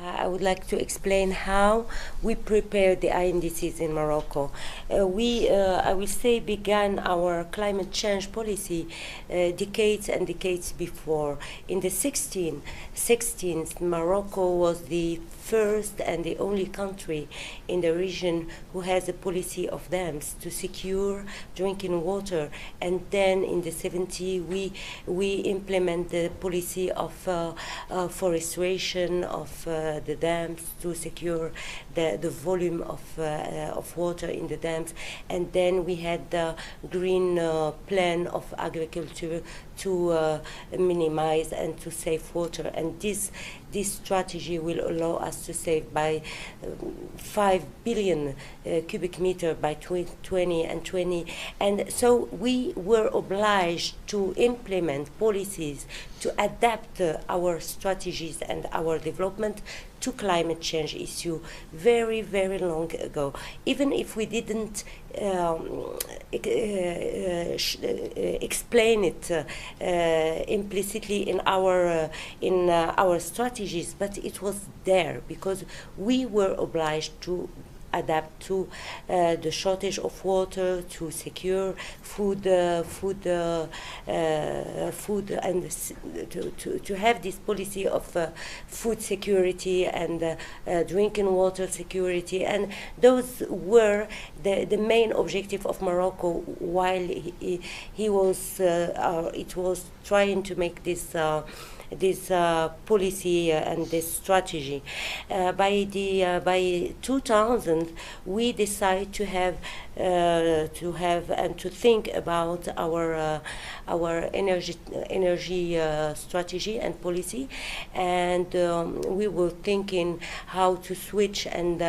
I would like to explain how we prepare the INDCs in Morocco. I will say, began our climate change policy decades and decades before. In the 16th, Morocco was the first and the only country in the region who has a policy of dams to secure drinking water. And then in the 70s, we implement the policy of forestation of the dams to secure the volume of water in the dams. And then we had the green plan of agriculture to minimize and to save water. And this strategy will allow us to save by 5 billion cubic meter by 2020. And so we were obliged to implement policies to adapt our strategies and our development to climate change issue very, very long ago. Even if we didn't explain it implicitly in our strategies, but it was there because we were obliged to adapt to the shortage of water, to secure food, and to have this policy of food security and drinking water security. And those were the main objective of Morocco while it was trying to make this policy and this strategy. By 2000, we decided to have and to think about our energy strategy and policy, and we were thinking how to switch and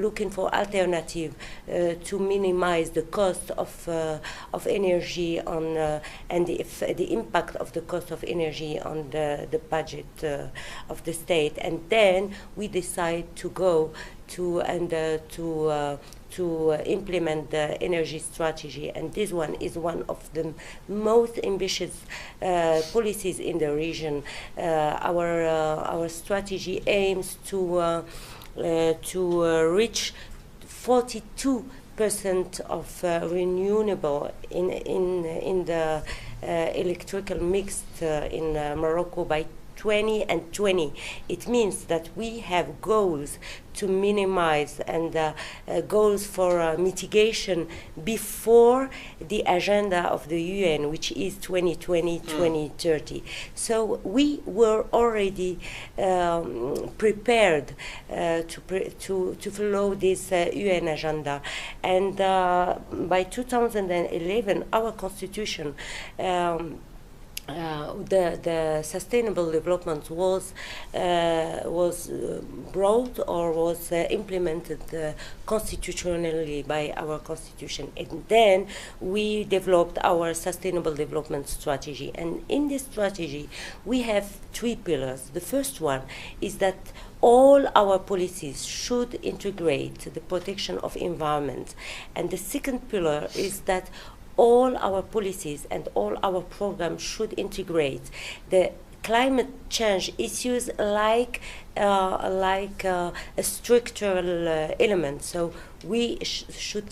looking for alternative to minimize the cost of energy on and the impact of the cost of energy on the budget of the state. And then we decide to go to implement the energy strategy, and this one is one of the most ambitious policies in the region. Our strategy aims to reach 42% of renewable in the electrical mix in Morocco by 2020. It means that we have goals to minimize and goals for mitigation before the agenda of the UN, which is 2020-2030. So we were already prepared to follow this UN agenda. And by 2011, our constitution the sustainable development was brought or was implemented constitutionally by our constitution. And then we developed our sustainable development strategy. And in this strategy, we have 3 pillars. The first one is that all our policies should integrate the protection of environment. And the second pillar is that all our policies and all our programs should integrate the climate change issues like a structural element. So we should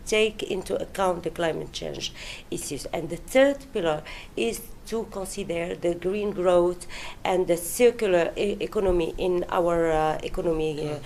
take into account the climate change issues. And the third pillar is to consider the green growth and the circular economy in our economy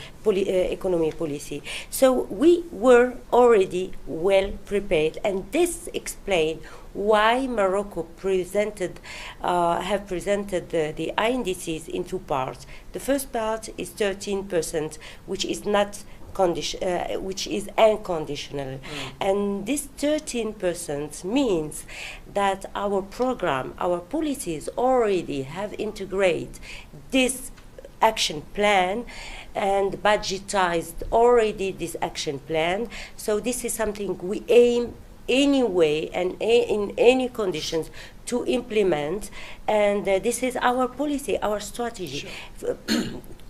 policy. So we were already well prepared, and this explains why Morocco have presented the INDCs in 2 parts. The first part is 13%, which is not which is unconditional. And this 13% means that our program, our policies already have integrated this action plan and budgetized already this action plan. So this is something we aim anyway and in any conditions to implement, and this is our policy, our strategy. Sure.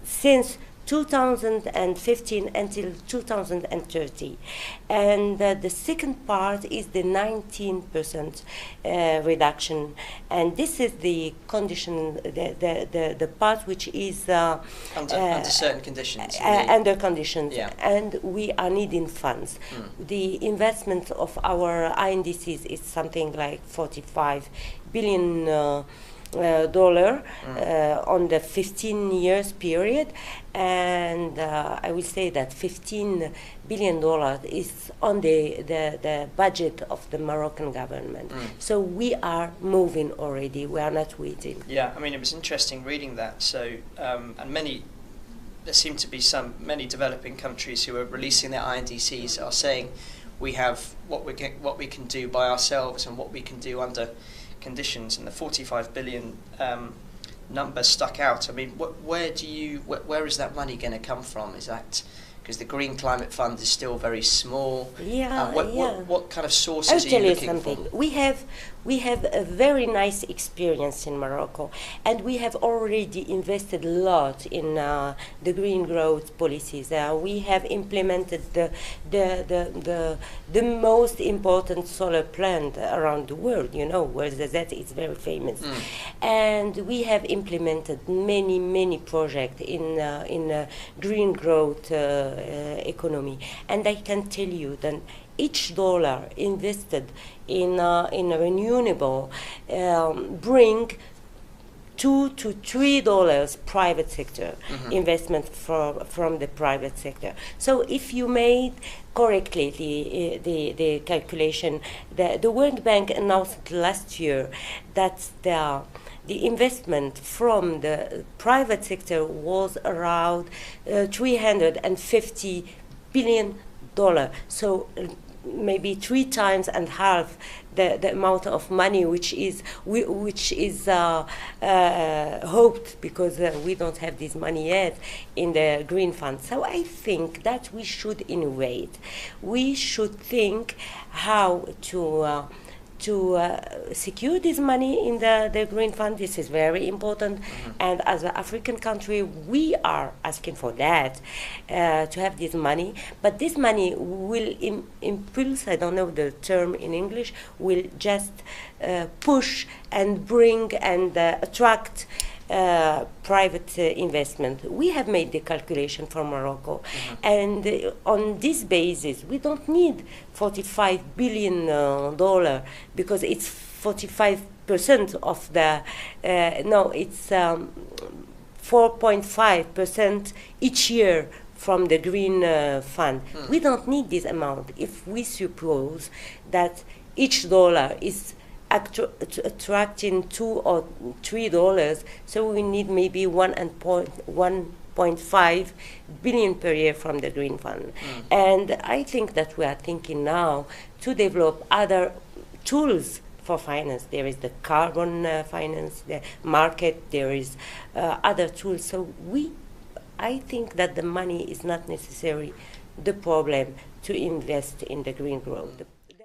Since 2015 until 2030. And the second part is the 19% reduction. And this is the condition, the part which is under certain conditions. Under conditions, yeah. And we are needing funds. The investment of our INDCs is something like 45 billion dollar on the 15 years period, and I will say that 15 billion dollars is on the budget of the Moroccan government. So we are moving already. We are not waiting. Yeah, I mean, it was interesting reading that. So and there seem to be many developing countries who are releasing their INDCs are saying we have what we can do by ourselves and what we can do under conditions, and the 45 billion number stuck out. I mean, where is that money going to come from? Is that because the Green Climate Fund is still very small? Yeah, what kind of sources are you looking for? We have a very nice experience in Morocco, and we have already invested a lot in the green growth policies. We have implemented the most important solar plant around the world, you know, where that is very famous. And we have implemented many projects in green growth economy. And I can tell you that each dollar invested in renewable bring $2 to $3 private sector investment from the private sector. So if you made correctly the calculation, the World Bank announced last year that the investment from the private sector was around $350 billion. So maybe 3 times and half the amount of money which is hoped, because we don't have this money yet in the green fund. So I think that we should innovate. We should think how to secure this money in the green fund. This is very important, and as an African country we are asking for that, to have this money. But this money will impulse, I don't know the term in English, will just push and bring and attract private investment. We have made the calculation for Morocco, and on this basis we don't need $45 billion because it's 45% of the no, it's 4.5% each year from the green fund. We don't need this amount if we suppose that each dollar is attracting $2 or $3, so we need maybe 1.5 billion per year from the green fund. And I think that we are thinking now to develop other tools for finance. There is the carbon finance, the market, there is other tools. So I think that the money is not necessarily the problem to invest in the green growth.